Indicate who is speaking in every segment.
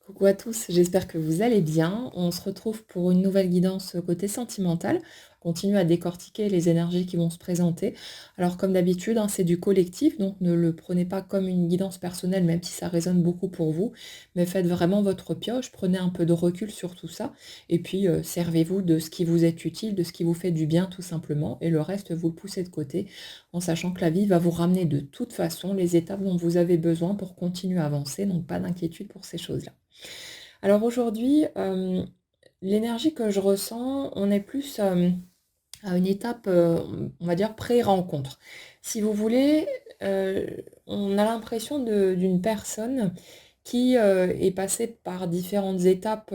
Speaker 1: Coucou à tous, j'espère que vous allez bien. On se retrouve pour une nouvelle guidance côté sentimental. On continue à décortiquer les énergies qui vont se présenter. Alors comme d'habitude, hein, c'est du collectif, donc ne le prenez pas comme une guidance personnelle, même si ça résonne beaucoup pour vous. Mais faites vraiment votre pioche, prenez un peu de recul sur tout ça, et puis servez-vous de ce qui vous est utile, de ce qui vous fait du bien tout simplement, et le reste, vous le poussez de côté, en sachant que la vie va vous ramener de toute façon les étapes dont vous avez besoin pour continuer à avancer, donc pas d'inquiétude pour ces choses-là. Alors aujourd'hui, l'énergie que je ressens, on est plus, à une étape, on va dire pré-rencontre. Si vous voulez, heu, on a l'impression d'une personne qui, est passée par différentes étapes,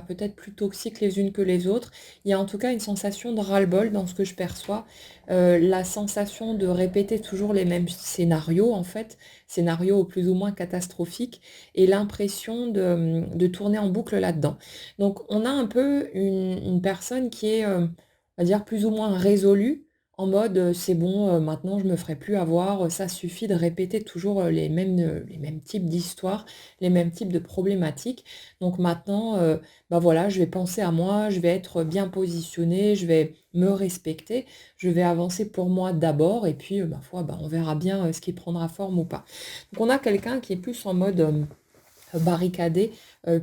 Speaker 1: peut-être plus toxiques les unes que les autres. Il y a en tout cas une sensation de ras-le-bol dans ce que je perçois, la sensation de répéter toujours les mêmes scénarios en fait, scénarios plus ou moins catastrophiques et l'impression de tourner en boucle là-dedans. Donc on a un peu une personne qui est, on va dire plus ou moins résolue, en mode, «C'est bon, maintenant je me ferai plus avoir, ça suffit de répéter toujours, les mêmes types d'histoires, les mêmes types de problématiques. Donc maintenant, bah, voilà, je vais penser à moi, je vais être bien positionnée, je vais me respecter, je vais avancer pour moi d'abord et puis, ma foi, bah, on verra bien, ce qui prendra forme ou pas». Donc on a quelqu'un qui est plus en mode, barricadé,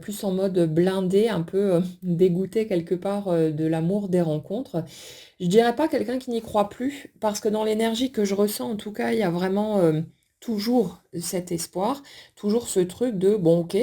Speaker 1: plus en mode blindé, un peu, dégoûté quelque part, de l'amour des rencontres. Je dirais pas quelqu'un qui n'y croit plus, parce que dans l'énergie que je ressens, en tout cas, il y a vraiment, toujours cet espoir, toujours ce truc de: «Bon OK,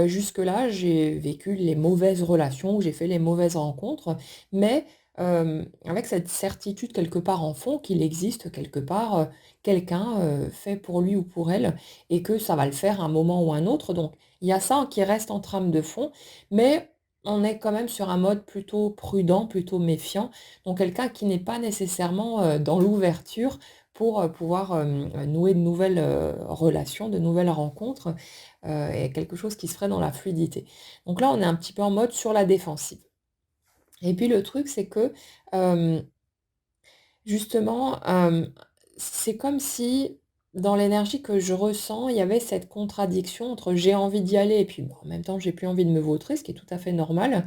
Speaker 1: jusque-là, j'ai vécu les mauvaises relations, j'ai fait les mauvaises rencontres, mais avec cette certitude quelque part en fond qu'il existe quelque part, quelqu'un, fait pour lui ou pour elle et que ça va le faire à un moment ou un autre». Donc il y a ça qui reste en trame de fond, mais on est quand même sur un mode plutôt prudent, plutôt méfiant, donc quelqu'un qui n'est pas nécessairement, dans l'ouverture pour, pouvoir, nouer de nouvelles, relations, de nouvelles rencontres, et quelque chose qui se ferait dans la fluidité. Donc là, on est un petit peu en mode sur la défensive et puis le truc, c'est que, hem, justement, c'est comme si dans l'énergie que je ressens, il y avait cette contradiction entre j'ai envie d'y aller et puis, bon, en même temps, j'ai plus envie de me vautrer, ce qui est tout à fait normal.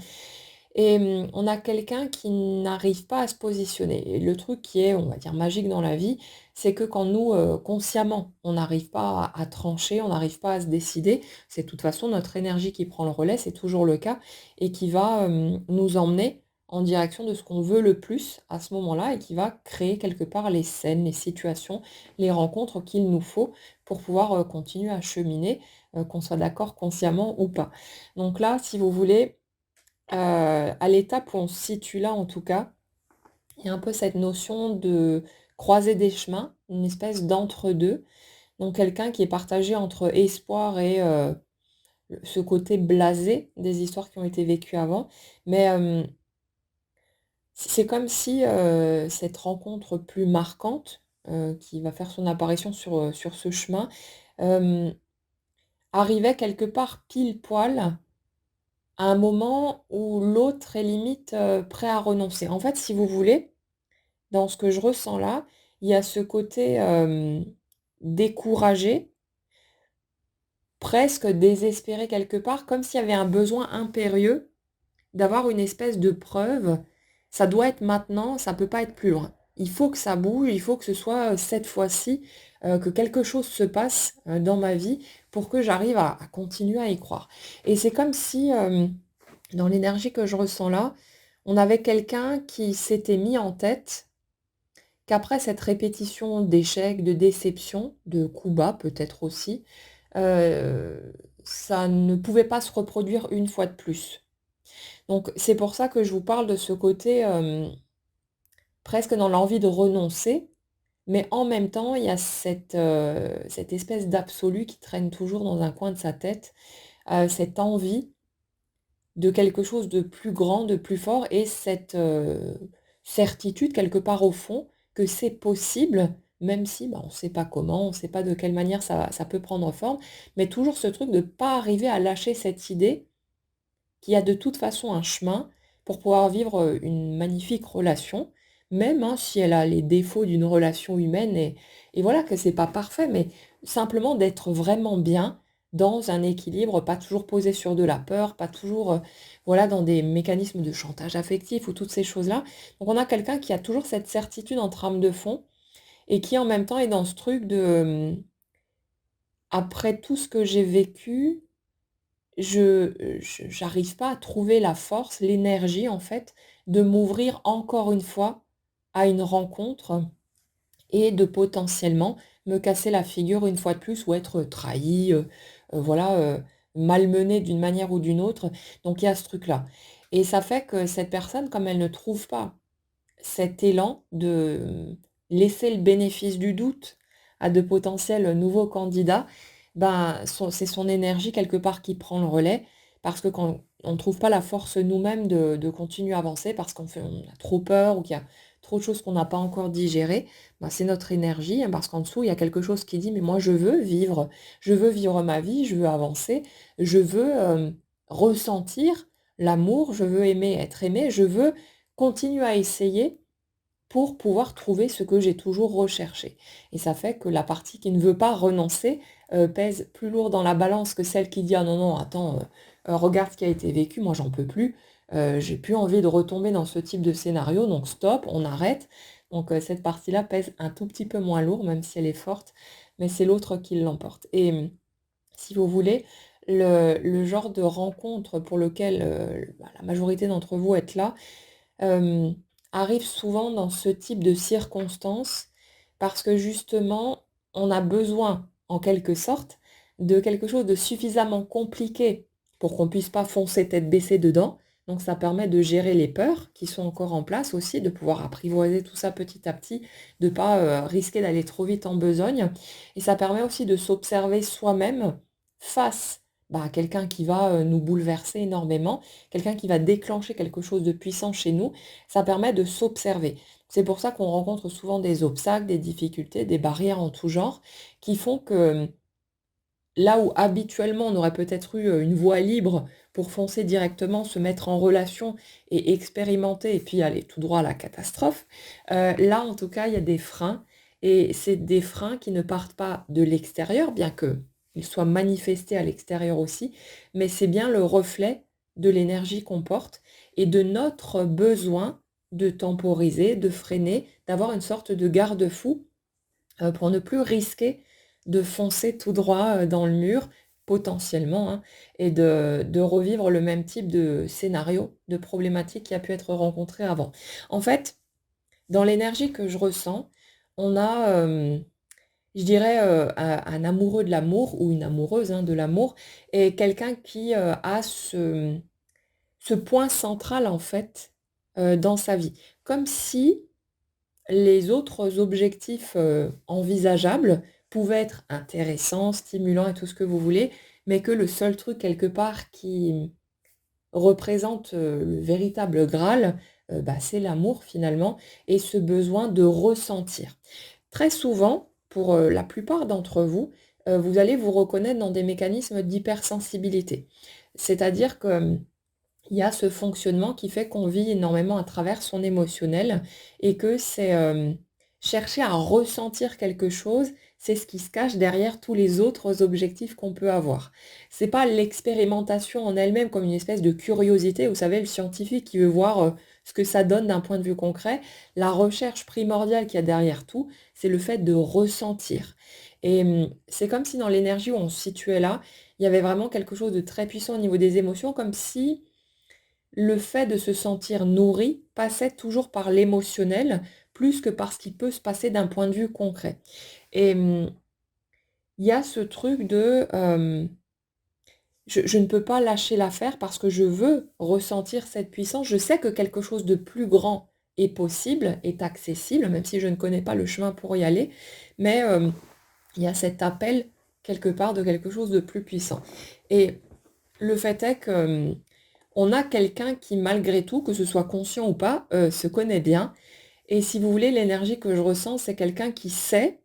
Speaker 1: Et on a quelqu'un qui n'arrive pas à se positionner et le truc qui est, on va dire, magique dans la vie, c'est que quand nous, consciemment, on n'arrive pas à trancher, on n'arrive pas à se décider, c'est de toute façon notre énergie qui prend le relais, c'est toujours le cas et qui va, nous emmener en direction de ce qu'on veut le plus à ce moment-là et qui va créer quelque part les scènes, les situations, les rencontres qu'il nous faut pour pouvoir, continuer à cheminer, qu'on soit d'accord consciemment ou pas. Donc là, si vous voulez, à l'étape où on se situe là, en tout cas, il y a un peu cette notion de croiser des chemins, une espèce d'entre-deux. Donc quelqu'un qui est partagé entre espoir et ce côté blasé des histoires qui ont été vécues avant. Mais c'est comme si, cette rencontre plus marquante, qui va faire son apparition sur ce chemin, hem, arrivait quelque part pile poil à un moment où l'autre est limite, prêt à renoncer. En fait, si vous voulez, dans ce que je ressens là, il y a ce côté, découragé, presque désespéré quelque part, comme s'il y avait un besoin impérieux d'avoir une espèce de preuve. Ça doit être maintenant, ça peut pas être plus loin. Il faut que ça bouge, il faut que ce soit, cette fois-ci, que quelque chose se passe, dans ma vie pour que j'arrive à continuer à y croire. Et c'est comme si, dans l'énergie que je ressens là, on avait quelqu'un qui s'était mis en tête qu'après cette répétition d'échecs, de déceptions, de coups bas peut-être aussi, ça ne pouvait pas se reproduire une fois de plus. Donc c'est pour ça que je vous parle de ce côté, presque dans l'envie de renoncer, mais en même temps, il y a cette espèce d'absolu qui traîne toujours dans un coin de sa tête, cette envie de quelque chose de plus grand, de plus fort et cette, certitude quelque part au fond que c'est possible, même si, bah, on ne sait pas comment, on ne sait pas de quelle manière ça peut prendre forme, mais toujours ce truc de ne pas arriver à lâcher cette idée qu'il y a de toute façon un chemin pour pouvoir vivre, une magnifique relation, même, hein, si elle a les défauts d'une relation humaine et voilà, que c'est pas parfait, mais simplement d'être vraiment bien, dans un équilibre, pas toujours posé sur de la peur, pas toujours, voilà, dans des mécanismes de chantage affectif ou toutes ces choses-là. Donc on a quelqu'un qui a toujours cette certitude en trame de fond et qui en même temps est dans ce truc de, après tout ce que j'ai vécu, j'arrive pas à trouver la force, l'énergie en fait, de m'ouvrir encore une fois à une rencontre et de potentiellement me casser la figure une fois de plus ou être trahi, voilà, malmené d'une manière ou d'une autre. Donc il y a ce truc-là et ça fait que cette personne, comme elle ne trouve pas cet élan de, laisser le bénéfice du doute à de potentiels nouveaux candidats, ben, c'est son énergie quelque part qui prend le relais parce que quand on ne trouve pas la force nous-mêmes de continuer à avancer parce on a trop peur ou qu'il y a trop de choses qu'on n'a pas encore digérées, ben, c'est notre énergie, hein, parce qu'en dessous, il y a quelque chose qui dit: «Mais moi je veux vivre ma vie, je veux avancer, je veux, ressentir l'amour, je veux aimer être aimé, je veux continuer à essayer pour pouvoir trouver ce que j'ai toujours recherché» et ça fait que la partie qui ne veut pas renoncer, pèse plus lourd dans la balance que celle qui dit: «Ah non, non, attends, regarde ce qui a été vécu, moi j'en peux plus, j'ai plus envie de retomber dans ce type de scénario, donc stop, on arrête». Donc cette partie-là pèse un tout petit peu moins lourd, même si elle est forte, mais c'est l'autre qui l'emporte et si vous voulez, le genre de rencontre pour lequel, bah, la majorité d'entre vous êtes là, hem, arrive souvent dans ce type de circonstances parce que justement, on a besoin, en quelque sorte, de quelque chose de suffisamment compliqué pour qu'on puisse pas foncer tête baissée dedans. Donc ça permet de gérer les peurs qui sont encore en place aussi, de pouvoir apprivoiser tout ça petit à petit, de pas, risquer d'aller trop vite en besogne et ça permet aussi de s'observer soi-même face, bah, à quelqu'un qui va, nous bouleverser énormément, quelqu'un qui va déclencher quelque chose de puissant chez nous, ça permet de s'observer. C'est pour ça qu'on rencontre souvent des obstacles, des difficultés, des barrières en tout genre, qui font que là où habituellement on aurait peut-être eu une voie libre pour foncer directement, se mettre en relation et expérimenter, et puis aller tout droit à la catastrophe, là en tout cas il y a des freins, et c'est des freins qui ne partent pas de l'extérieur, bien qu'ils soient manifestés à l'extérieur aussi, mais c'est bien le reflet de l'énergie qu'on porte et de notre besoin de temporiser, de freiner, d'avoir une sorte de garde-fou pour ne plus risquer de foncer tout droit, dans le mur, potentiellement, hein, et de revivre le même type de scénario, de problématique qui a pu être rencontré avant. En fait, dans l'énergie que je ressens, on a, je dirais, un amoureux de l'amour ou une amoureuse, hein, de l'amour et quelqu'un qui, a ce point central, en fait, dans sa vie. Comme si les autres objectifs, envisageables pouvaient être intéressants, stimulants et tout ce que vous voulez, mais que le seul truc quelque part qui représente, le véritable Graal, bah, c'est l'amour finalement et ce besoin de ressentir. Très souvent, pour, la plupart d'entre vous, vous allez vous reconnaître dans des mécanismes d'hypersensibilité. C'est-à-dire que, il y a ce fonctionnement qui fait qu'on vit énormément à travers son émotionnel et que c'est, chercher à ressentir quelque chose, c'est ce qui se cache derrière tous les autres objectifs qu'on peut avoir. C'est pas l'expérimentation en elle-même comme une espèce de curiosité, vous savez, le scientifique qui veut voir, ce que ça donne d'un point de vue concret. La recherche primordiale qu'il y a derrière tout, c'est le fait de ressentir et c'est comme si dans l'énergie où on se situait là, il y avait vraiment quelque chose de très puissant au niveau des émotions, comme si le fait de se sentir nourri passait toujours par l'émotionnel, plus que par ce qui peut se passer d'un point de vue concret et il y a ce truc de, je ne peux pas lâcher l'affaire parce que je veux ressentir cette puissance. Je sais que quelque chose de plus grand est possible, est accessible, même si je ne connais pas le chemin pour y aller, mais il y a cet appel quelque part de quelque chose de plus puissant et le fait est que, on a quelqu'un qui malgré tout, que ce soit conscient ou pas, se connaît bien et si vous voulez, l'énergie que je ressens, c'est quelqu'un qui sait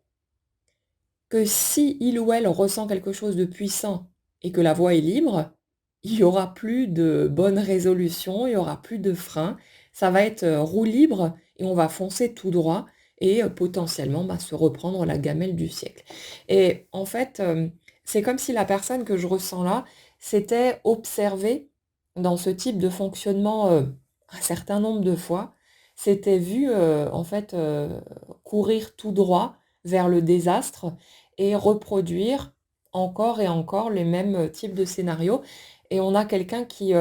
Speaker 1: que si il ou elle ressent quelque chose de puissant et que la voie est libre, il y aura plus de bonnes résolutions, il y aura plus de freins. Ça va être, roue libre et on va foncer tout droit et potentiellement, bah, se reprendre la gamelle du siècle et en fait, C'est comme si la personne que je ressens là s'était observée dans ce type de fonctionnement, un certain nombre de fois, s'était vue, en fait, courir tout droit vers le désastre et reproduire encore et encore les mêmes, types de scénarios et on a quelqu'un qui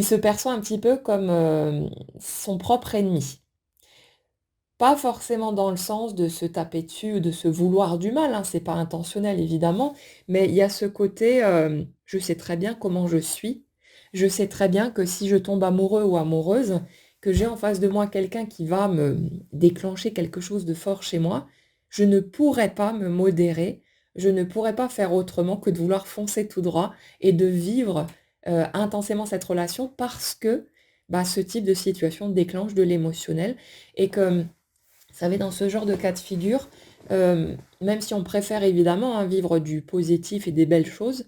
Speaker 1: se perçoit un petit peu comme, son propre ennemi. Pas forcément dans le sens de se taper dessus ou de se vouloir du mal, hein, c'est pas intentionnel évidemment, mais il y a ce côté, je sais très bien comment je suis. Je sais très bien que si je tombe amoureux ou amoureuse, que j'ai en face de moi quelqu'un qui va me déclencher quelque chose de fort chez moi, je ne pourrais pas me modérer, je ne pourrais pas faire autrement que de vouloir foncer tout droit et de vivre, intensément cette relation parce que, bah, ce type de situation déclenche de l'émotionnel et que vous savez, dans ce genre de cas de figure, même si on préfère évidemment, hein, vivre du positif et des belles choses,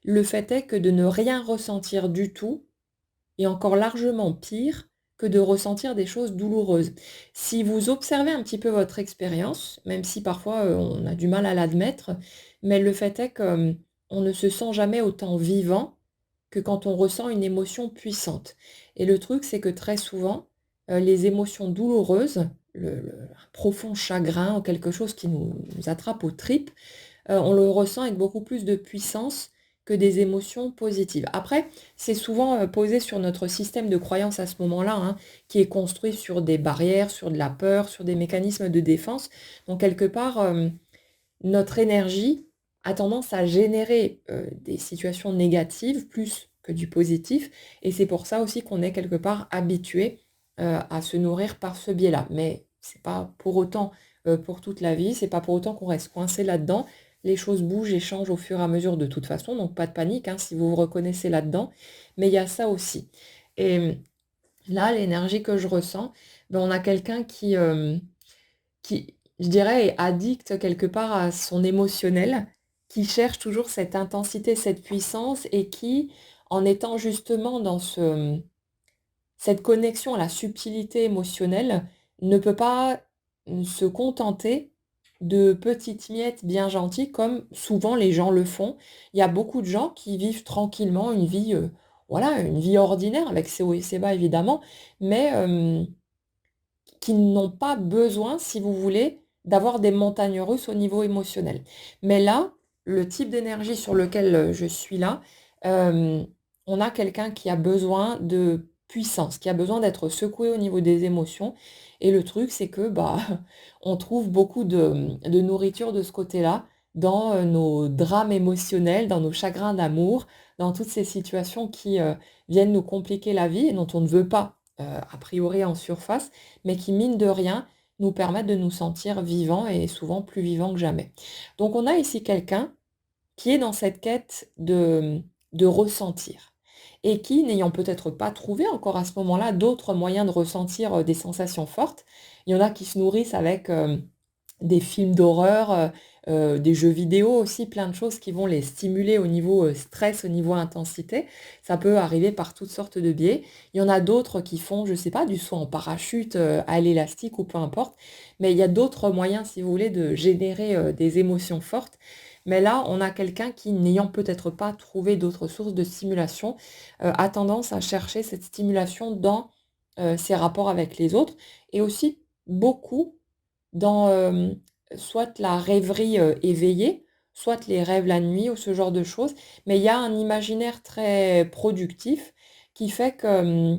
Speaker 1: le fait est que de ne rien ressentir du tout est encore largement pire que de ressentir des choses douloureuses. Si vous observez un petit peu votre expérience, même si parfois, on a du mal à l'admettre, mais le fait est que, on ne se sent jamais autant vivant que quand on ressent une émotion puissante. Et le truc, c'est que très souvent, les émotions douloureuses, un profond chagrin ou quelque chose qui nous attrape aux tripes, on le ressent avec beaucoup plus de puissance que des émotions positives. Après, c'est souvent, posé sur notre système de croyance à ce moment-là, hein, qui est construit sur des barrières, sur de la peur, sur des mécanismes de défense. Donc quelque part, notre énergie a tendance à générer, des situations négatives plus que du positif et c'est pour ça aussi qu'on est quelque part habitué, à se nourrir par ce biais-là. Mais c'est pas pour autant, pour toute la vie, c'est pas pour autant qu'on reste coincé là-dedans. Les choses bougent et changent au fur et à mesure de toute façon, donc pas de panique, hein, si vous vous reconnaissez là-dedans. Mais il y a ça aussi et là, l'énergie que je ressens, ben, on a quelqu'un qui, je dirais, est addict quelque part à son émotionnel, qui cherche toujours cette intensité, cette puissance et qui, en étant justement dans cette connexion à la subtilité émotionnelle, ne peut pas, se contenter de petites miettes bien gentilles comme souvent les gens le font. Il y a beaucoup de gens qui vivent tranquillement une vie, voilà, une vie ordinaire avec ses hauts et ses bas évidemment, mais qui n'ont pas besoin, si vous voulez, d'avoir des montagnes russes au niveau émotionnel. Mais là, le type d'énergie sur lequel, je suis là, hem, on a quelqu'un qui a besoin de puissance, qui a besoin d'être secoué au niveau des émotions et le truc, c'est que, bah, on trouve beaucoup de nourriture de ce côté-là, dans, nos drames émotionnels, dans nos chagrins d'amour, dans toutes ces situations qui, viennent nous compliquer la vie et dont on ne veut pas, a priori en surface mais qui, mine de rien, nous permettent de nous sentir vivants et souvent plus vivants que jamais. Donc on a ici quelqu'un qui est dans cette quête de ressentir et qui, n'ayant peut-être pas trouvé encore à ce moment-là d'autres moyens de ressentir, des sensations fortes, il y en a qui se nourrissent avec, des films d'horreur, des jeux vidéo aussi, plein de choses qui vont les stimuler au niveau, stress, au niveau intensité. Ça peut arriver par toutes sortes de biais. Il y en a d'autres qui font, je sais pas, du saut en parachute, à l'élastique ou peu importe. Mais il y a d'autres moyens, si vous voulez, de générer, des émotions fortes. Mais là, on a quelqu'un qui, n'ayant peut-être pas trouvé d'autres sources de stimulation, a tendance à chercher cette stimulation dans, ses rapports avec les autres et aussi beaucoup dans, soit la rêverie, éveillée, soit les rêves la nuit ou ce genre de choses. Mais il y a un imaginaire très productif qui fait que,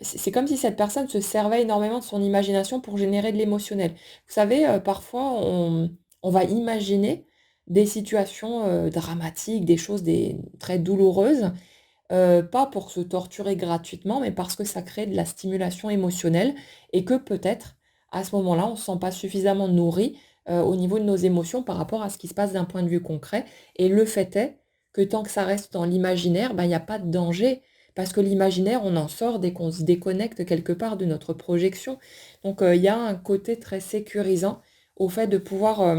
Speaker 1: c'est comme si cette personne se servait énormément de son imagination pour générer de l'émotionnel. Vous savez, parfois on va imaginer des situations, dramatiques, des choses très douloureuses, pas pour se torturer gratuitement, mais parce que ça crée de la stimulation émotionnelle et que peut-être, à ce moment-là, on ne se sent pas suffisamment nourri, au niveau de nos émotions par rapport à ce qui se passe d'un point de vue concret et le fait est que tant que ça reste dans l'imaginaire, ben, il y a pas de danger parce que l'imaginaire, on en sort dès qu'on se déconnecte quelque part de notre projection. Donc, il y a un côté très sécurisant au fait de pouvoir,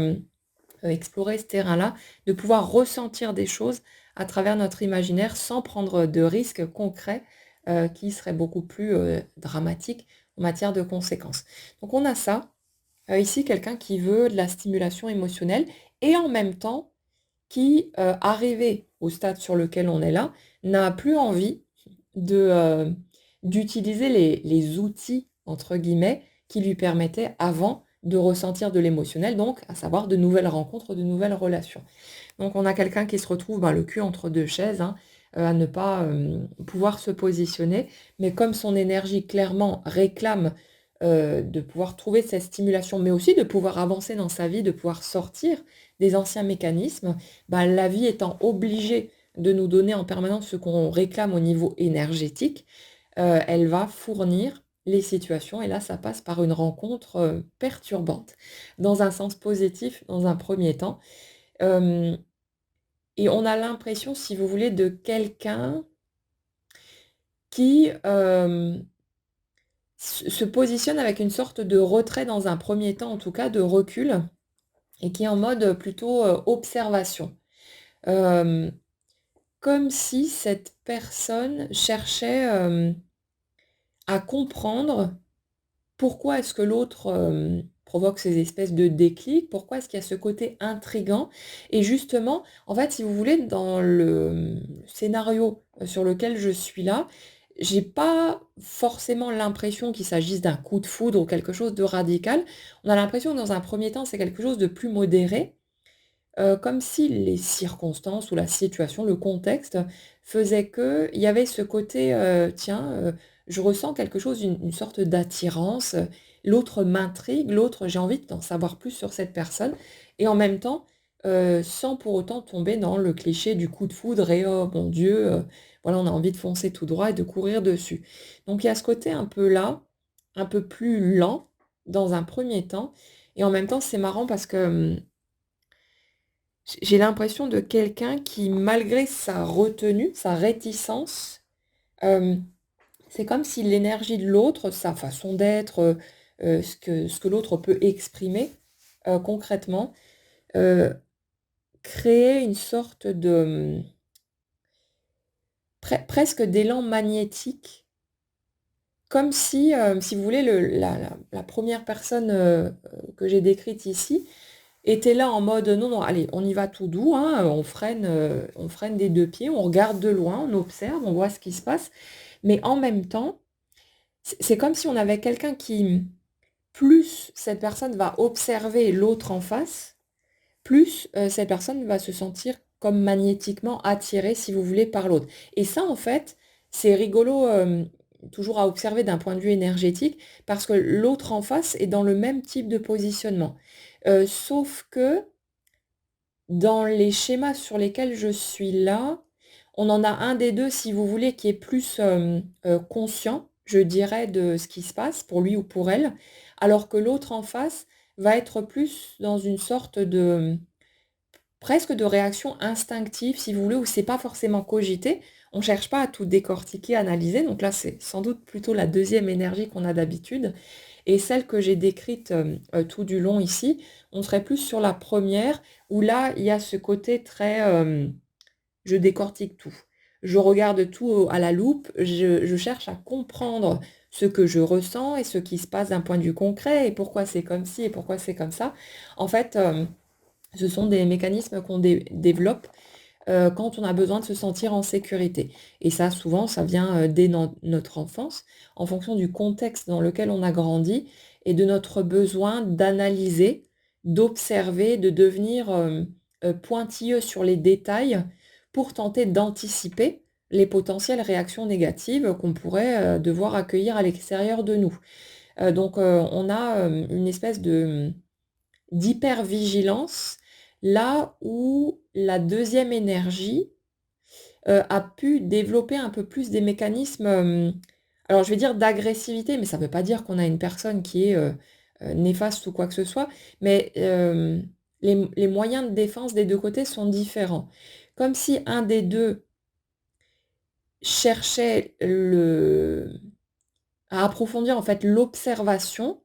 Speaker 1: explorer ce terrain-là, de pouvoir ressentir des choses à travers notre imaginaire sans prendre de risques concrets, qui seraient beaucoup plus, dramatiques en matière de conséquences. Donc on a ça Ici, quelqu'un qui veut de la stimulation émotionnelle et en même temps qui, arrivé au stade sur lequel on est là, n'a plus envie de, d'utiliser les «outils» entre guillemets qui lui permettaient avant de ressentir de l'émotionnel, donc à savoir de nouvelles rencontres, de nouvelles relations. Donc on a quelqu'un qui se retrouve, ben, le cul entre 2 chaises, hein, à ne pas, pouvoir se positionner. Mais comme son énergie clairement réclame, de pouvoir trouver cette stimulation, mais aussi de pouvoir avancer dans sa vie, de pouvoir sortir des anciens mécanismes, bah, la vie étant obligée de nous donner en permanence ce qu'on réclame au niveau énergétique, elle va fournir les situations et là ça passe par une rencontre, perturbante. Dans un sens positif, dans un premier temps. Hem Et on a l'impression, si vous voulez, de quelqu'un qui, se positionne avec une sorte de retrait dans un premier temps, en tout cas de recul et qui est en mode, plutôt, observation. Hem, Comme si cette personne cherchait, à comprendre pourquoi est-ce que l'autre, provoque ces espèces de déclics? Pourquoi est-ce qu'il y a ce côté intrigant? Et justement, en fait, si vous voulez, dans le, scénario, sur lequel je suis là, j'ai pas forcément l'impression qu'il s'agisse d'un coup de foudre ou quelque chose de radical. On a l'impression que dans un premier temps, c'est quelque chose de plus modéré, comme si les circonstances ou la situation, le contexte faisait qu'il y avait ce côté, tiens, je ressens quelque chose, une sorte d'attirance, l'autre m'intrigue, l'autre j'ai envie d'en savoir plus sur cette personne et en même temps, sans pour autant tomber dans le cliché du coup de foudre et «Oh mon Dieu», voilà, on a envie de foncer tout droit et de courir dessus. Donc il y a ce côté un peu là, un peu plus lent dans un premier temps et en même temps c'est marrant parce que, j'ai l'impression de quelqu'un qui, malgré sa retenue, sa réticence, hem, c'est comme si l'énergie de l'autre, sa façon d'être, ce que l'autre peut exprimer, concrètement, heu, créait une sorte de, presque d'élan magnétique. Comme si, si vous voulez, la 1re personne, que j'ai décrite ici, était là en mode: «Non, non, allez, on y va tout doux, hein, on freine des 2 pieds, on regarde de loin, on observe, on voit ce qui se passe». Mais en même temps, c'est comme si on avait quelqu'un qui, plus cette personne va observer l'autre en face, plus, cette personne va se sentir comme magnétiquement attirée, si vous voulez, par l'autre. Et ça, en fait, c'est rigolo, toujours à observer d'un point de vue énergétique, parce que l'autre en face est dans le même type de positionnement. Sauf que dans les schémas sur lesquels je suis là, on en a un des 2, si vous voulez, qui est plus, conscient, je dirais, de ce qui se passe pour lui ou pour elle, alors que l'autre en face va être plus dans une sorte de, presque de réaction instinctive, si vous voulez, où c'est pas forcément cogité. On cherche pas à tout décortiquer, analyser, donc là, c'est sans doute plutôt la deuxième énergie qu'on a d'habitude et celle que j'ai décrite, tout du long ici, on serait plus sur la première où là, il y a ce côté très, je décortique tout. Je regarde tout à la loupe, je cherche à comprendre ce que je ressens et ce qui se passe d'un point de vue concret et pourquoi c'est comme ci et pourquoi c'est comme ça. En fait, ce sont des mécanismes qu'on développe, quand on a besoin de se sentir en sécurité et ça, souvent, ça vient, dès notre enfance, en fonction du contexte dans lequel on a grandi et de notre besoin d'analyser, d'observer, de devenir, pointilleux sur les détails pour tenter d'anticiper les potentielles réactions négatives qu'on pourrait, devoir accueillir à l'extérieur de nous. Donc on a, une espèce de, d'hypervigilance, là où la deuxième énergie, a pu développer un peu plus des mécanismes, alors je vais dire d'agressivité, mais ça ne veut pas dire qu'on a une personne qui est, néfaste ou quoi que ce soit, mais les moyens de défense des 2 côtés sont différents. Comme si un des 2 cherchait à approfondir en fait l'observation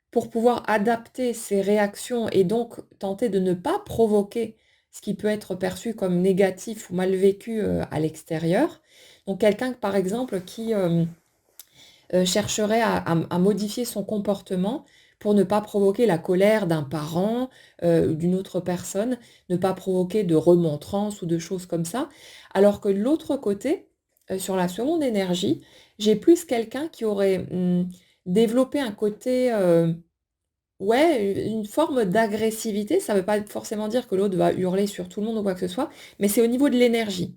Speaker 1: pour pouvoir adapter ses réactions et donc tenter de ne pas provoquer ce qui peut être perçu comme négatif ou mal vécu, à l'extérieur. Donc quelqu'un, par exemple, qui, chercherait à modifier son comportement pour ne pas provoquer la colère d'un parent, d'une autre personne, ne pas provoquer de remontrances ou de choses comme ça. Alors que de l'autre côté, sur la seconde énergie, j'ai plus quelqu'un qui aurait, développé un côté, ouais, une forme d'agressivité. Ça ne veut pas forcément dire que l'autre va hurler sur tout le monde ou quoi que ce soit, mais c'est au niveau de l'énergie.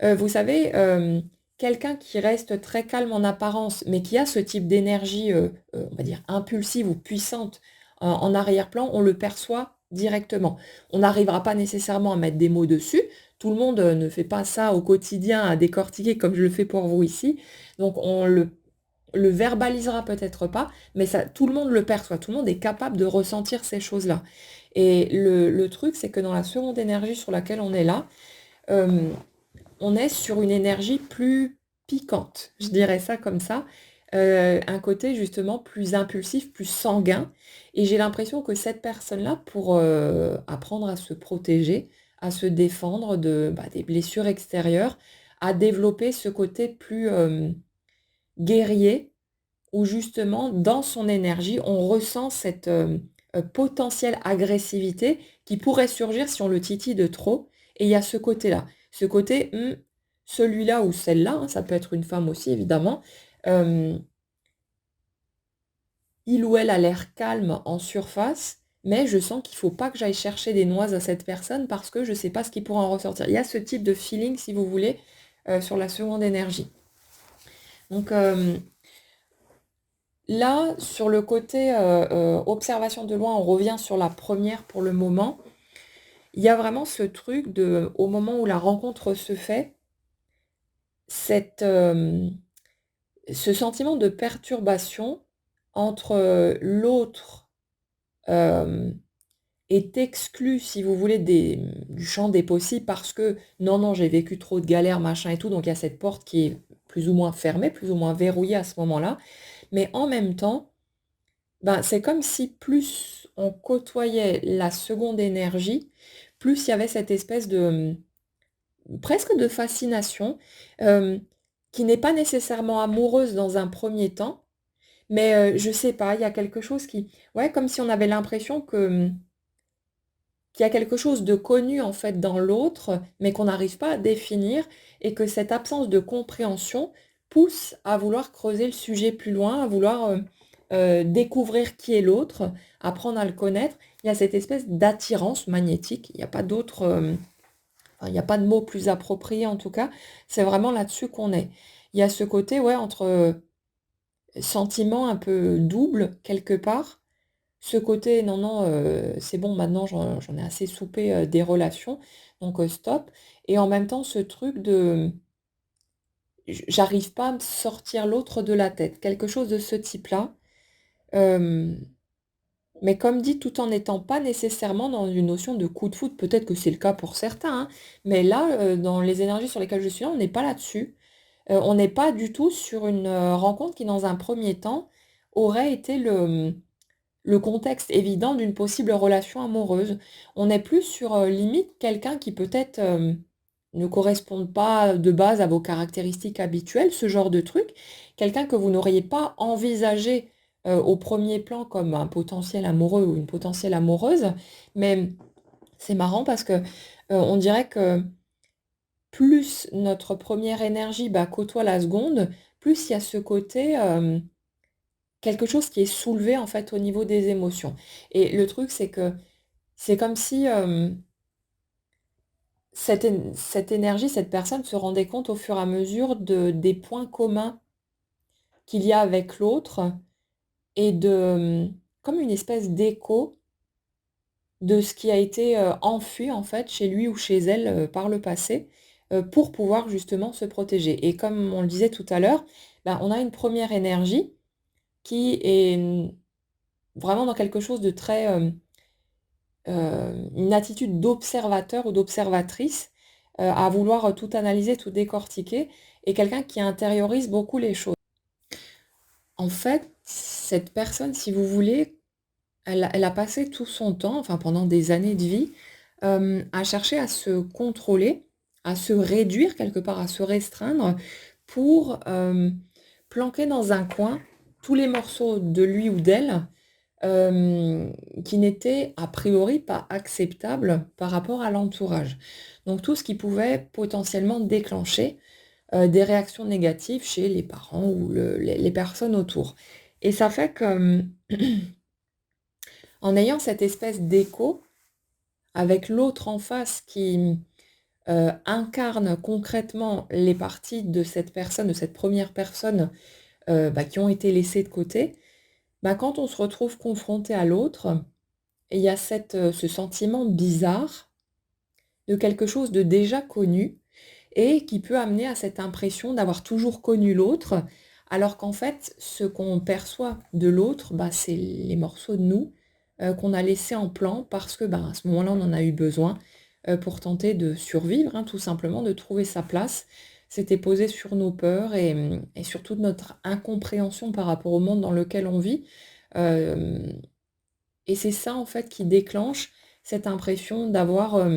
Speaker 1: Vous savez, quelqu'un qui reste très calme en apparence, mais qui a ce type d'énergie, on va dire impulsive ou puissante en arrière-plan, on le perçoit directement. On n'arrivera pas nécessairement à mettre des mots dessus. Tout le monde, ne fait pas ça au quotidien à décortiquer comme je le fais pour vous ici. Donc on le verbalisera peut-être pas, mais ça, tout le monde le perçoit. Tout le monde est capable de ressentir ces choses-là. Et le truc, c'est que dans la seconde énergie sur laquelle on est là, hem on est sur une énergie plus piquante, je dirais ça comme ça, un côté justement plus impulsif, plus sanguin et j'ai l'impression que cette personne-là pour, apprendre à se protéger, à se défendre de, bah, des blessures extérieures, a développé ce côté plus, guerrier où justement dans son énergie, on ressent cette, potentielle agressivité qui pourrait surgir si on le titille de trop et il y a ce côté-là. Ce côté, celui-là ou celle-là, hein, ça peut être une femme aussi évidemment, hem, il ou elle a l'air calme en surface, mais je sens qu'il faut pas que j'aille chercher des noises à cette personne parce que je sais pas ce qui pourra en ressortir. Il y a ce type de feeling si vous voulez, sur la seconde énergie. Donc, là, sur le côté, observation de loin, on revient sur la première pour le moment. Il y a vraiment ce truc de au moment où la rencontre se fait, cette, ce sentiment de perturbation entre, l'autre, hem, est exclu, si vous voulez, du champ des possibles parce que: «Non, non, j'ai vécu trop de galères, machin et tout», donc il y a cette porte qui est plus ou moins fermée, plus ou moins verrouillée à ce moment-là. Mais en même temps, ben, c'est comme si plus on côtoyait la seconde énergie, plus il y avait cette espèce de, presque de fascination, hem, qui n'est pas nécessairement amoureuse dans un premier temps, mais, je sais pas, il y a quelque chose qui ouais, comme si on avait l'impression que, qu'il y a quelque chose de connu, en fait, dans l'autre, mais qu'on n'arrive pas à définir et que cette absence de compréhension pousse à vouloir creuser le sujet plus loin, à vouloir, découvrir qui est l'autre, apprendre à le connaître. Il y a cette espèce d'attirance magnétique, il y a pas d'autre, enfin, il y a pas de mot plus approprié en tout cas, c'est vraiment là-dessus qu'on est. Il y a ce côté, ouais, entre, sentiment un peu double quelque part, ce côté: «Non, non, c'est bon maintenant j'en ai assez soupé, des relations, donc stop» et en même temps ce truc de, j'arrive pas à me sortir l'autre de la tête. Quelque chose de ce type-là, hem, mais comme dit, tout en n'étant pas nécessairement dans une notion de coup de foudre. Peut-être que c'est le cas pour certains, hein, mais là, dans les énergies sur lesquelles je suis là, on n'est pas là-dessus. On n'est pas du tout sur une, rencontre qui dans un premier temps aurait été le contexte évident d'une possible relation amoureuse. On est plus sur, limite quelqu'un qui peut-être, ne corresponde pas de base à vos caractéristiques habituelles, ce genre de truc. Quelqu'un que vous n'auriez pas envisagé, au premier plan comme un potentiel amoureux ou une potentielle amoureuse. Mais c'est marrant parce que, on dirait que plus notre première énergie, bah, côtoie la seconde, plus il y a ce côté, quelque chose qui est soulevé en fait au niveau des émotions et le truc c'est que c'est comme si, cette énergie, cette personne se rendait compte au fur et à mesure des points communs qu'il y a avec l'autre et de, comme une espèce d'écho de ce qui a été, enfui en fait chez lui ou chez elle, par le passé, pour pouvoir justement se protéger et comme on le disait tout à l'heure, bah, on a une première énergie qui est, vraiment dans quelque chose de très, une attitude d'observateur ou d'observatrice, à vouloir, tout analyser, tout décortiquer et quelqu'un qui intériorise beaucoup les choses. En fait, cette personne, si vous voulez, elle a passé tout son temps, enfin pendant des années de vie, à chercher à se contrôler, à se réduire quelque part, à se restreindre pour, planquer dans un coin tous les morceaux de lui ou d'elle, hem, qui n'était a priori pas acceptable par rapport à l'entourage. Donc tout ce qui pouvait potentiellement déclencher, des réactions négatives chez les parents ou les personnes autour. Et ça fait que, en ayant cette espèce d'écho avec l'autre en face qui, incarne concrètement les parties de cette personne, de cette première personne, qui ont été laissées de côté, quand on se retrouve confronté à l'autre, il y a ce sentiment bizarre de quelque chose de déjà connu et qui peut amener à cette impression d'avoir toujours connu l'autre, alors qu'en fait, ce qu'on perçoit de l'autre, c'est les morceaux de nous, qu'on a laissés en plan parce que, à ce moment-là, on en a eu besoin, pour tenter de survivre, hein, tout simplement, de trouver sa place. C'était posé sur nos peurs et surtout de notre incompréhension par rapport au monde dans lequel on vit, hem et c'est ça, en fait, qui déclenche cette impression d'avoir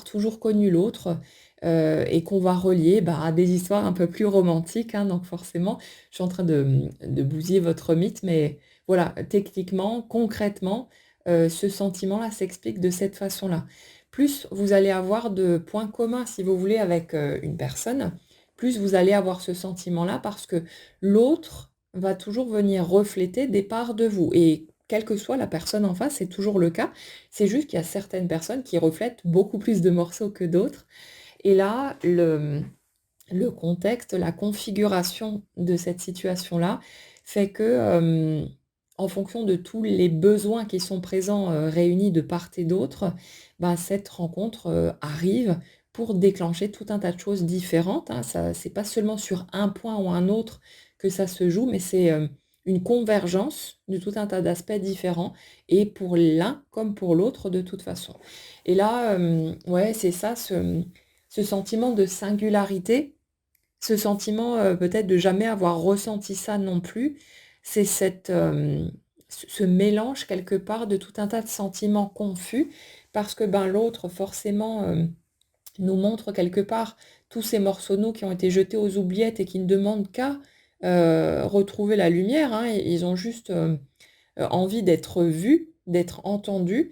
Speaker 1: toujours connu l'autre, et qu'on va relier, à des histoires un peu plus romantiques, hein. Donc forcément, je suis en train de bousiller votre mythe, mais voilà, techniquement, concrètement, ce sentiment-là s'explique de cette façon-là. Plus vous allez avoir de points communs, si vous voulez, avec, une personne, plus vous allez avoir ce sentiment-là parce que l'autre va toujours venir refléter des parts de vous et quelle que soit la personne en face, c'est toujours le cas. C'est juste qu'il y a certaines personnes qui reflètent beaucoup plus de morceaux que d'autres et là, le contexte, la configuration de cette situation-là fait que, en fonction de tous les besoins qui sont présents, réunis de part et d'autre, cette rencontre, arrive pour déclencher tout un tas de choses différentes, hein. Ça c'est pas seulement sur un point ou un autre que ça se joue, mais c'est, une convergence de tout un tas d'aspects différents et pour l'un comme pour l'autre de toute façon. Et là, ouais, c'est ça ce sentiment de singularité, ce sentiment, peut-être de jamais avoir ressenti ça non plus, c'est ce mélange quelque part de tout un tas de sentiments confus parce que, l'autre forcément, nous montre quelque part tous ces morceaux de nous qui ont été jetés aux oubliettes et qui ne demandent qu'à, retrouver la lumière, hein. Et ils ont juste, envie d'être vus, d'être entendus,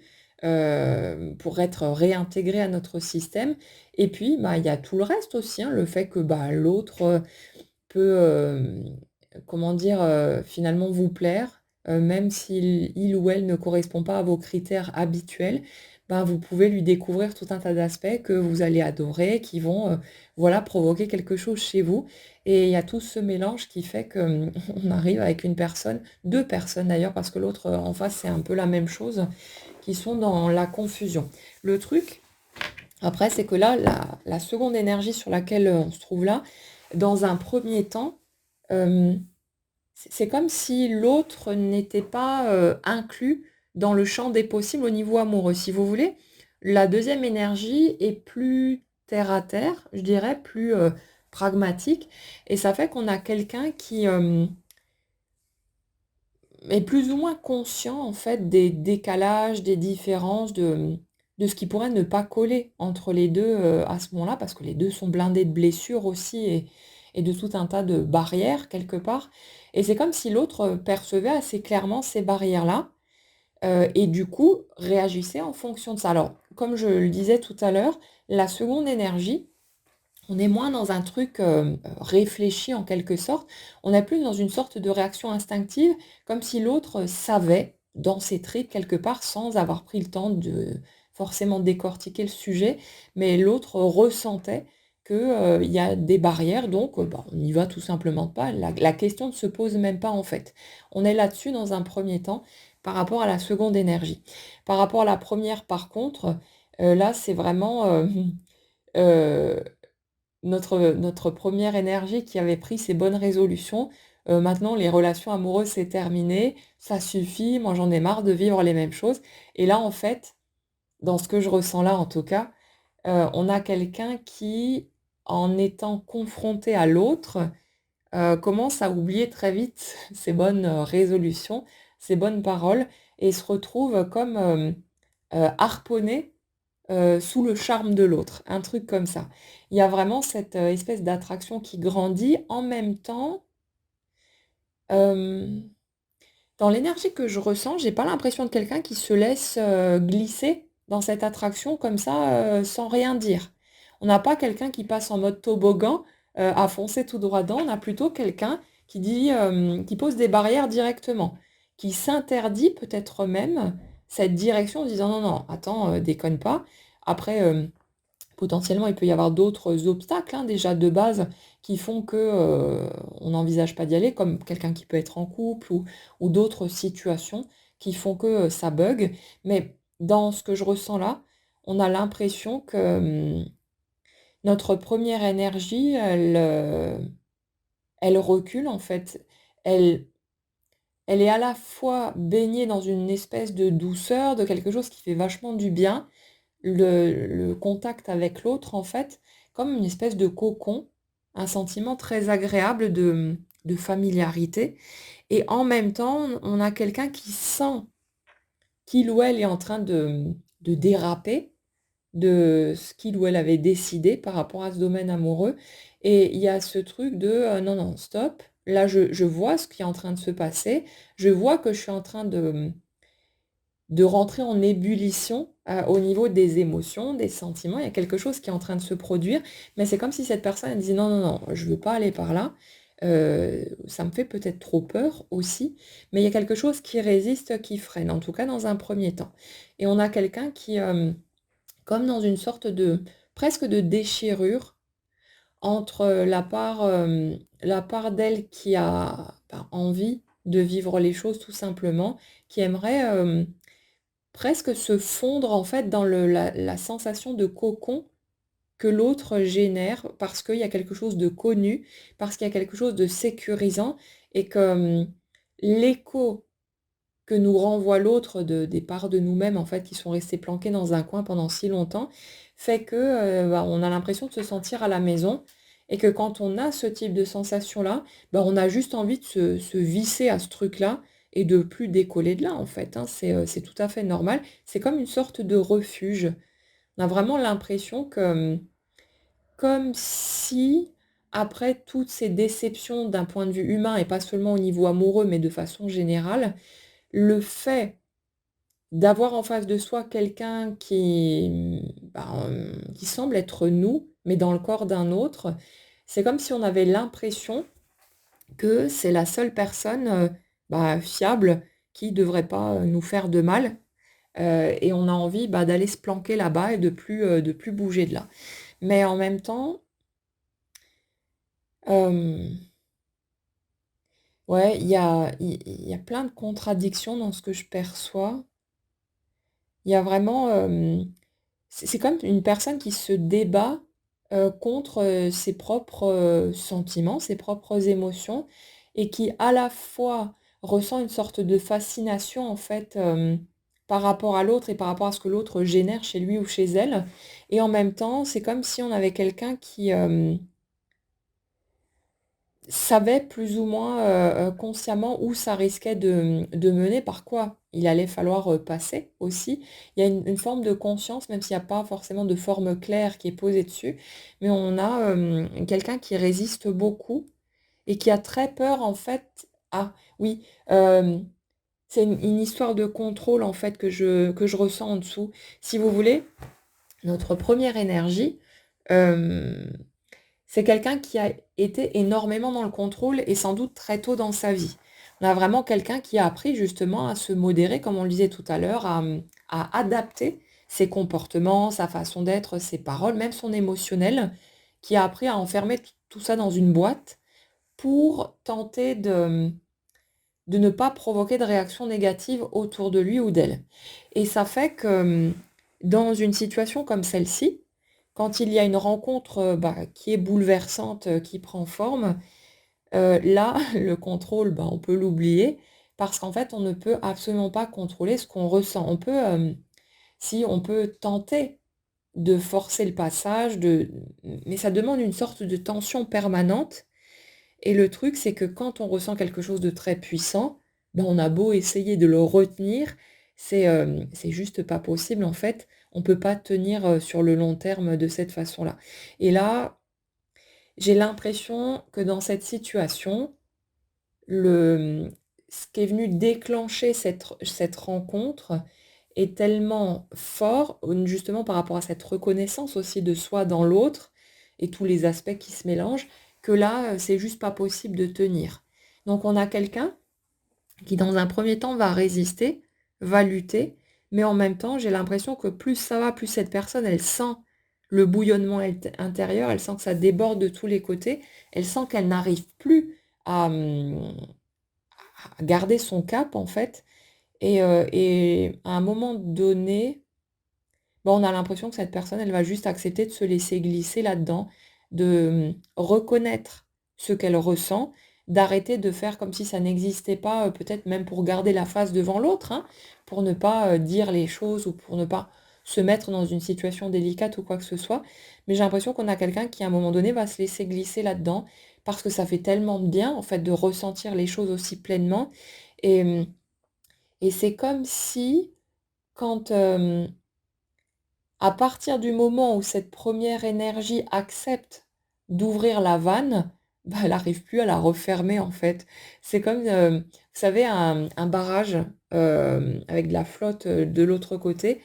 Speaker 1: pour être réintégrés à notre système et puis, il y a tout le reste aussi, hein, le fait que, l'autre, peut, comment dire? Finalement vous plaire, même s'il il ou elle ne correspond pas à vos critères habituels, vous pouvez lui découvrir tout un tas d'aspects que vous allez adorer, qui vont, voilà, provoquer quelque chose chez vous et il y a tout ce mélange qui fait que, on arrive avec une personne, 2 personnes d'ailleurs, parce que l'autre, en face, c'est un peu la même chose, qui sont dans la confusion. Le truc, après, c'est que là, la seconde énergie sur laquelle, on se trouve là, dans un premier temps, hem, c'est comme si l'autre n'était pas, inclus dans le champ des possibles au niveau amoureux. Si vous voulez, la deuxième énergie est plus terre à terre, je dirais, plus, pragmatique et ça fait qu'on a quelqu'un qui, est plus ou moins conscient, en fait, des décalages, des différences, de ce qui pourrait ne pas coller entre les 2 à ce moment-là, parce que les 2 sont blindés de blessures aussi et de tout un tas de barrières quelque part et c'est comme si l'autre, percevait assez clairement ces barrières-là, et du coup réagissait en fonction de ça. Alors, comme je le disais tout à l'heure, la seconde énergie, on est moins dans un truc, réfléchi en quelque sorte. On est plus dans une sorte de réaction instinctive, comme si l'autre, savait dans ses tripes quelque part sans avoir pris le temps de forcément décortiquer le sujet, mais l'autre ressentait que, il y a des barrières donc, on n'y va tout simplement pas. La question ne se pose même pas en fait. On est là-dessus dans un premier temps par rapport à la seconde énergie. Par rapport à la première par contre, là c'est vraiment, heu notre 1re énergie qui avait pris ses bonnes résolutions, maintenant les relations amoureuses, c'est terminé, ça suffit, moi j'en ai marre de vivre les mêmes choses et là, en fait, dans ce que je ressens là, en tout cas, on a quelqu'un qui, en étant confronté à l'autre, commence à oublier très vite ses bonnes, résolutions, ses bonnes paroles et se retrouve comme, harponné sous le charme de l'autre, un truc comme ça. Il y a vraiment cette, espèce d'attraction qui grandit. En même temps, hem, Dans l'énergie que je ressens, j'ai pas l'impression de quelqu'un qui se laisse, glisser dans cette attraction comme ça, sans rien dire. On n'a pas quelqu'un qui passe en mode toboggan, à foncer tout droit dedans. On a plutôt quelqu'un qui dit, qui pose des barrières directement, qui s'interdit peut-être même cette direction en disant: «Non, non, attends, déconne pas». Après, potentiellement, il peut y avoir d'autres obstacles, hein, déjà de base, qui font que, on n'envisage pas d'y aller, comme quelqu'un qui peut être en couple ou d'autres situations qui font que, ça bug. Mais dans ce que je ressens là, on a l'impression que, notre première énergie, elle recule en fait. Elle elle est à la fois baignée dans une espèce de douceur, de quelque chose qui fait vachement du bien, le contact avec l'autre, en fait, comme une espèce de cocon, un sentiment très agréable de familiarité et en même temps, on a quelqu'un qui sent qu'il ou elle est en train de déraper de ce qu'il ou elle avait décidé par rapport à ce domaine amoureux et il y a ce truc de, «Non, non, stop, là je vois ce qui est en train de se passer, je vois que je suis en train de rentrer en ébullition, au niveau des émotions, des sentiments. Il y a quelque chose qui est en train de se produire, mais c'est comme si cette personne, elle disait: «Non, non, non, je veux pas aller par là, ça me fait peut-être trop peur aussi», mais il y a quelque chose qui résiste, qui freine, en tout cas dans un premier temps et on a quelqu'un qui, comme dans une sorte de presque de déchirure entre, la part d'elle qui a, envie de vivre les choses tout simplement, qui aimerait, presque se fondre en fait dans la sensation de cocon que l'autre génère parce qu'il y a quelque chose de connu, parce qu'il y a quelque chose de sécurisant et que, l'écho que nous renvoie l'autre des parts de nous-mêmes en fait qui sont restées planquées dans un coin pendant si longtemps, fait que, on a l'impression de se sentir à la maison et que quand on a ce type de sensation-là, on a juste envie de se visser à ce truc-là et de plus décoller de là, en fait, hein. C'est tout à fait normal. C'est comme une sorte de refuge. On a vraiment l'impression que, comme si, après toutes ces déceptions d'un point de vue humain et pas seulement au niveau amoureux, mais de façon générale, le fait d'avoir en face de soi quelqu'un qui, qui semble être nous, mais dans le corps d'un autre, c'est comme si on avait l'impression que c'est la seule personne, fiable qui devrait pas, nous faire de mal, et on a envie, d'aller se planquer là-bas et de plus bouger de là. Mais en même temps, hem, ouais, il y a plein de contradictions dans ce que je perçois. Il y a vraiment, c'est comme une personne qui se débat, contre, ses propres, sentiments, ses propres émotions et qui, à la fois, ressent une sorte de fascination, en fait, par rapport à l'autre et par rapport à ce que l'autre génère chez lui ou chez elle et en même temps, c'est comme si on avait quelqu'un qui, savait plus ou moins, consciemment où ça risquait de mener, par quoi il allait falloir, passer aussi. Il y a une forme de conscience, même s'il y a pas forcément de forme claire qui est posée dessus, mais on a, quelqu'un qui résiste beaucoup et qui a très peur en fait ah oui, c'est une histoire de contrôle en fait que je ressens en dessous. Si vous voulez, notre première énergie, hem c'est quelqu'un qui a été énormément dans le contrôle et sans doute très tôt dans sa vie. On a vraiment quelqu'un qui a appris justement à se modérer, comme on le disait tout à l'heure, à adapter ses comportements, sa façon d'être, ses paroles, même son émotionnel, qui a appris à enfermer tout ça dans une boîte pour tenter de ne pas provoquer de réactions négatives autour de lui ou d'elle. Et ça fait que, dans une situation comme celle-ci, quand il y a une rencontre, qui est bouleversante, qui prend forme, là, le contrôle, on peut l'oublier parce qu'en fait, on ne peut absolument pas contrôler ce qu'on ressent. On peut, si on peut tenter de forcer le passage, mais ça demande une sorte de tension permanente et le truc, c'est que quand on ressent quelque chose de très puissant, on a beau essayer de le retenir, c'est juste pas possible en fait. On peut pas tenir, sur le long terme de cette façon-là. Et là, j'ai l'impression que dans cette situation, le, ce qui est venu déclencher cette rencontre est tellement fort, justement par rapport à cette reconnaissance aussi de soi dans l'autre et tous les aspects qui se mélangent, que là, c'est juste pas possible de tenir. Donc on a quelqu'un qui dans un premier temps va résister, va lutter, mais en même temps, j'ai l'impression que plus ça va, plus cette personne, elle sent le bouillonnement intérieur, elle sent que ça déborde de tous les côtés, elle sent qu'elle n'arrive plus à garder son cap en fait, et à un moment donné, bah, on a l'impression que cette personne, elle va juste accepter de se laisser glisser là-dedans, de reconnaître ce qu'elle ressent, d'arrêter de faire comme si ça n'existait pas, peut-être même pour garder la face devant l'autre, hein, pour ne pas dire les choses ou pour ne pas se mettre dans une situation délicate ou quoi que ce soit. Mais j'ai l'impression qu'on a quelqu'un qui, à un moment donné, va se laisser glisser là-dedans parce que ça fait tellement de bien, en fait, de ressentir les choses aussi pleinement. Et, et c'est comme si, quand, à partir du moment où cette première énergie accepte d'ouvrir la vanne, bah, elle n'arrive plus à la refermer en fait. C'est comme, vous savez, un barrage avec de la flotte de l'autre côté.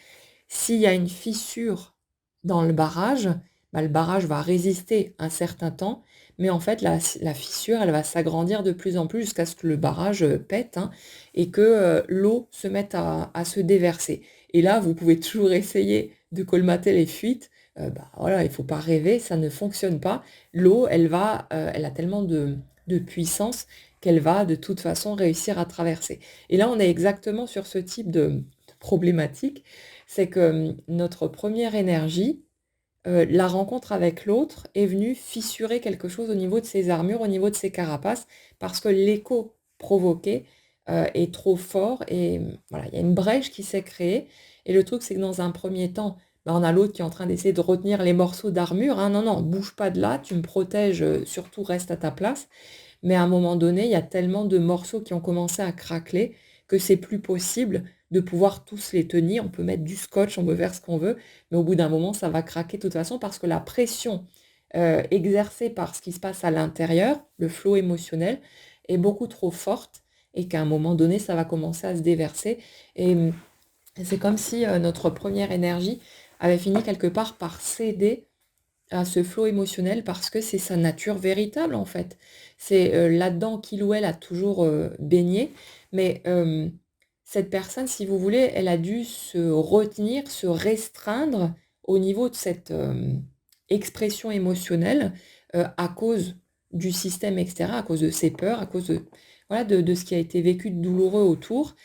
Speaker 1: S'il y a une fissure dans le barrage va résister un certain temps, mais en fait, la fissure, elle va s'agrandir de plus en plus jusqu'à ce que le barrage pète, hein, et que l'eau se mette à se déverser. Et là, vous pouvez toujours essayer de colmater les fuites. Bah, voilà, il ne faut pas rêver, ça ne fonctionne pas. L'eau, elle a tellement de puissance qu'elle va de toute façon réussir à traverser. Et là, on est exactement sur ce type de problématique, c'est que notre première énergie, la rencontre avec l'autre est venue fissurer quelque chose au niveau de ses armures, au niveau de ses carapaces, parce que l'écho provoqué est trop fort et voilà, il y a une brèche qui s'est créée. Et le truc, c'est que dans un premier temps, bah, on a l'autre qui est en train d'essayer de retenir les morceaux d'armure, hein. Non, non, bouge pas de là, tu me protèges, surtout reste à ta place. Mais à un moment donné, il y a tellement de morceaux qui ont commencé à craqueler que c'est plus possible de pouvoir tous les tenir. On peut mettre du scotch, on peut faire ce qu'on veut, mais au bout d'un moment, ça va craquer de toute façon parce que la pression exercée par ce qui se passe à l'intérieur, le flot émotionnel, est beaucoup trop forte et qu'à un moment donné, ça va commencer à se déverser. Et c'est comme si notre première énergie avait fini quelque part par céder à ce flot émotionnel parce que c'est sa nature véritable en fait. C'est là-dedans qu'il ou elle a toujours baigné, mais cette personne, si vous voulez, elle a dû se retenir, se restreindre au niveau de cette expression émotionnelle à cause du système extérieur, à cause de ses peurs, à cause de, voilà, de ce qui a été vécu de douloureux autour.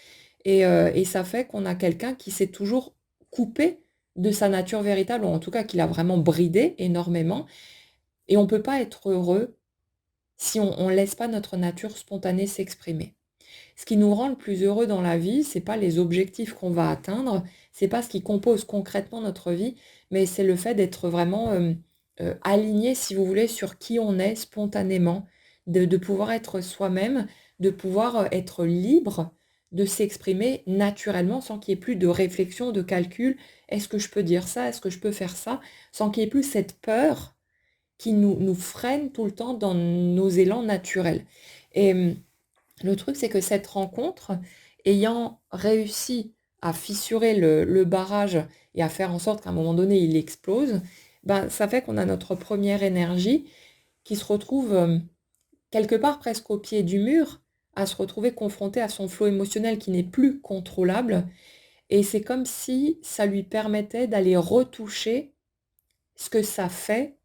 Speaker 1: Et ça fait qu'on a quelqu'un qui s'est toujours coupé de sa nature véritable, ou en tout cas qui l'a vraiment bridé énormément. Et on ne peut pas être heureux si on ne laisse pas notre nature spontanée s'exprimer. Ce qui nous rend le plus heureux dans la vie, c'est pas les objectifs qu'on va atteindre, c'est pas ce qui compose concrètement notre vie, mais c'est le fait d'être vraiment aligné, si vous voulez, sur qui on est spontanément, de pouvoir être soi-même, de pouvoir être libre de s'exprimer naturellement sans qu'il y ait plus de réflexion, de calcul. Est-ce que je peux dire ça? Est-ce que je peux faire ça? Sans qu'il y ait plus cette peur qui nous freine tout le temps dans nos élans naturels. Et le truc, c'est que cette rencontre, ayant réussi à fissurer le barrage et à faire en sorte qu'à un moment donné, il explose, ben, ça fait qu'on a notre première énergie qui se retrouve quelque part presque au pied du mur, à se retrouver confrontée à son flot émotionnel qui n'est plus contrôlable. Et c'est comme si ça lui permettait d'aller retoucher ce que ça fait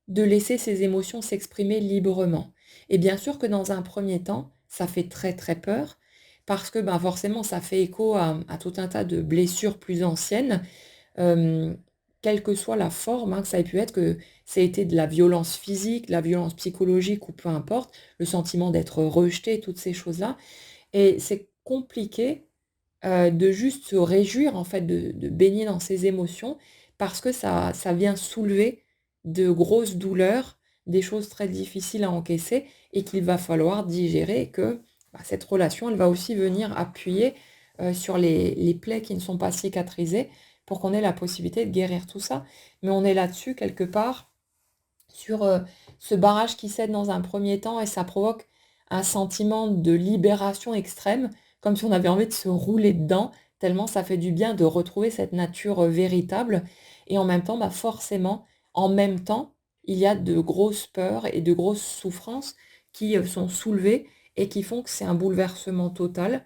Speaker 1: de laisser ses émotions s'exprimer librement. Et bien sûr que dans un premier temps, ça fait très très peur, parce que ben, forcément ça fait écho à tout un tas de blessures plus anciennes, euh, quelle que soit la forme, hein, que ça ait pu être, que ça a été de la violence physique, de la violence psychologique ou peu importe, le sentiment d'être rejeté, toutes ces choses-là. Et c'est compliqué de juste se réjouir en fait de baigner dans ses émotions parce que ça vient soulever de grosses douleurs, des choses très difficiles à encaisser et qu'il va falloir digérer et que bah, cette relation, elle va aussi venir appuyer sur les plaies qui ne sont pas cicatrisées pour qu'on ait la possibilité de guérir tout ça. Mais on est là-dessus quelque part sur ce barrage qui cède dans un premier temps et ça provoque un sentiment de libération extrême, comme si on avait envie de se rouler dedans, tellement ça fait du bien de retrouver cette nature véritable. Et en même temps, bah forcément, en même temps, il y a de grosses peurs et de grosses souffrances qui sont soulevées et qui font que c'est un bouleversement total,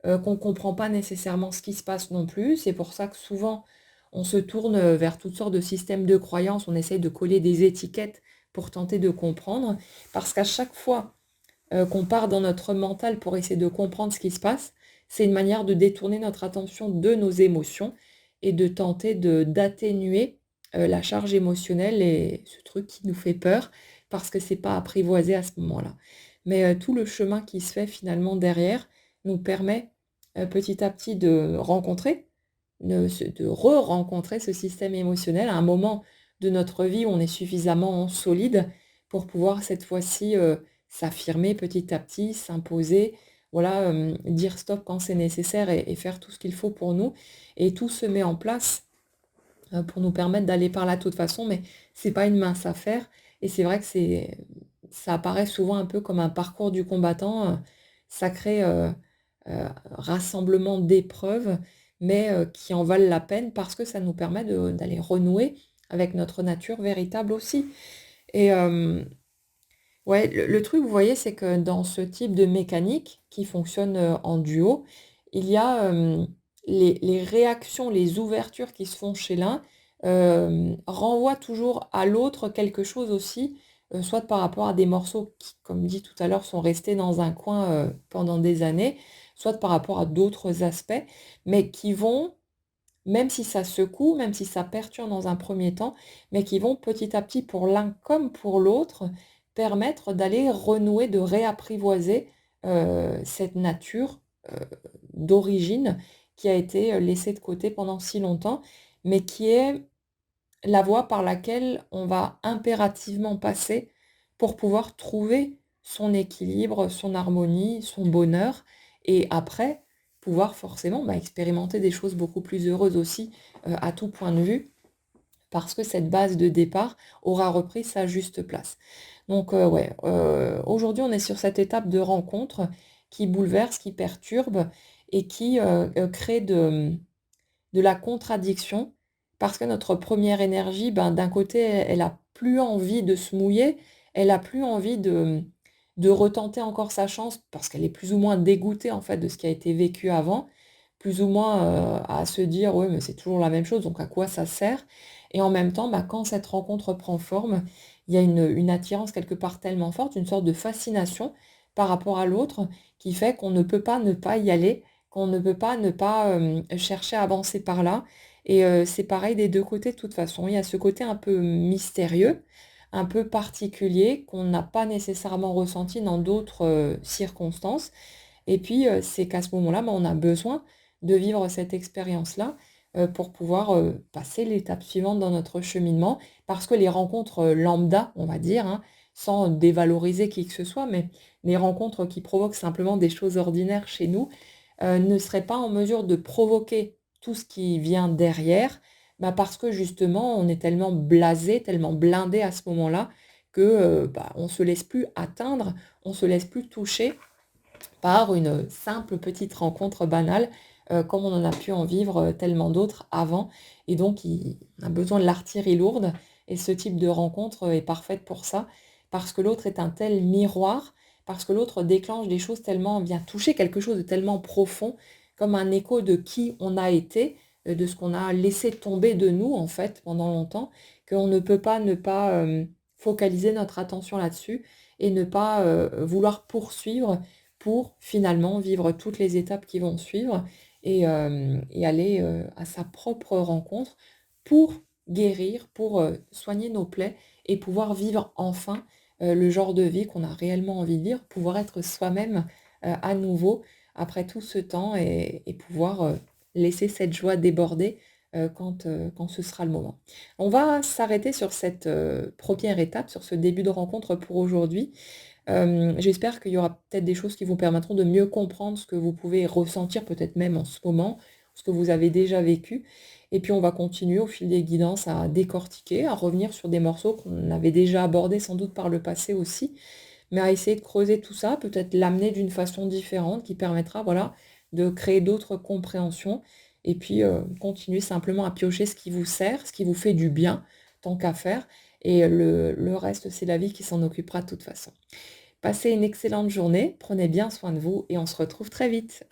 Speaker 1: qu'on ne comprend pas nécessairement ce qui se passe non plus. C'est pour ça que souvent, on se tourne vers toutes sortes de systèmes de croyances, on essaye de coller des étiquettes pour tenter de comprendre, parce qu'à chaque fois qu'on part dans notre mental pour essayer de comprendre ce qui se passe, c'est une manière de détourner notre attention de nos émotions et de tenter d'atténuer la charge émotionnelle et ce truc qui nous fait peur parce que c'est pas apprivoisé à ce moment-là. Mais tout le chemin qui se fait finalement derrière nous permet petit à petit de rencontrer, de re-rencontrer ce système émotionnel à un moment de notre vie où on est suffisamment solide pour pouvoir cette fois-ci s'affirmer petit à petit, s'imposer, voilà, dire stop quand c'est nécessaire et faire tout ce qu'il faut pour nous. Et tout se met en place pour nous permettre d'aller par là de toute façon, mais c'est pas une mince affaire. Et c'est vrai que ça apparaît souvent un peu comme un parcours du combattant, sacré rassemblement d'épreuves, mais qui en valent la peine parce que ça nous permet d'aller renouer avec notre nature véritable aussi. Et ouais, le truc, vous voyez, c'est que dans ce type de mécanique qui fonctionne en duo, il y a les réactions, les ouvertures qui se font chez l'un renvoient toujours à l'autre quelque chose aussi, soit par rapport à des morceaux qui, comme dit tout à l'heure, sont restés dans un coin pendant des années, soit par rapport à d'autres aspects, mais qui vont, même si ça secoue, même si ça perturbe dans un premier temps, mais qui vont petit à petit, pour l'un comme pour l'autre, permettre d'aller renouer, de réapprivoiser cette nature euh, d'origine qui a été laissée de côté pendant si longtemps, mais qui est la voie par laquelle on va impérativement passer pour pouvoir trouver son équilibre, son harmonie, son bonheur, et après pouvoir forcément expérimenter des choses beaucoup plus heureuses aussi à tout point de vue, parce que cette base de départ aura repris sa juste place. Donc ouais, aujourd'hui on est sur cette étape de rencontre qui bouleverse, qui perturbe et qui crée de la contradiction, parce que notre première énergie, d'un côté, elle a plus envie de se mouiller, elle a plus envie de retenter encore sa chance, parce qu'elle est plus ou moins dégoûtée en fait de ce qui a été vécu avant, plus ou moins à se dire oui mais c'est toujours la même chose, donc à quoi ça sert? Et en même temps, quand cette rencontre prend forme, il y a une attirance quelque part tellement forte, une sorte de fascination par rapport à l'autre, qui fait qu'on ne peut pas ne pas y aller, qu'on ne peut pas ne pas chercher à avancer par là. Et c'est pareil des deux côtés de toute façon. Il y a ce côté un peu mystérieux, un peu particulier, qu'on n'a pas nécessairement ressenti dans d'autres circonstances. Et puis, c'est qu'à ce moment-là, on a besoin de vivre cette expérience-là pour pouvoir passer l'étape suivante dans notre cheminement. Parce que les rencontres lambda, on va dire, hein, sans dévaloriser qui que ce soit, mais les rencontres qui provoquent simplement des choses ordinaires chez nous, ne serait pas en mesure de provoquer tout ce qui vient derrière, parce que justement, on est tellement blasé, tellement blindé à ce moment-là, que on ne se laisse plus atteindre, on ne se laisse plus toucher par une simple petite rencontre banale, comme on en a pu en vivre tellement d'autres avant. Et donc, on a besoin de l'artillerie lourde, et ce type de rencontre est parfaite pour ça, parce que l'autre est un tel miroir, parce que l'autre déclenche des choses tellement, vient toucher quelque chose de tellement profond, comme un écho de qui on a été, de ce qu'on a laissé tomber de nous, en fait, pendant longtemps, qu'on ne peut pas ne pas focaliser notre attention là-dessus et ne pas vouloir poursuivre pour finalement vivre toutes les étapes qui vont suivre et aller à sa propre rencontre pour guérir, pour soigner nos plaies et pouvoir vivre enfin le genre de vie qu'on a réellement envie de vivre, pouvoir être soi-même à nouveau après tout ce temps et pouvoir laisser cette joie déborder quand ce sera le moment. On va s'arrêter sur cette première étape, sur ce début de rencontre pour aujourd'hui. J'espère qu'il y aura peut-être des choses qui vous permettront de mieux comprendre ce que vous pouvez ressentir peut-être même en ce moment, ce que vous avez déjà vécu. Et puis on va continuer au fil des guidances à décortiquer, à revenir sur des morceaux qu'on avait déjà abordés sans doute par le passé aussi. mais à essayer de creuser tout ça, peut-être l'amener d'une façon différente qui permettra, voilà, de créer d'autres compréhensions et puis, continuer simplement à piocher ce qui vous sert, ce qui vous fait du bien, tant qu'à faire et le reste, c'est la vie qui s'en occupera de toute façon. Passez une excellente journée, prenez bien soin de vous et on se retrouve très vite.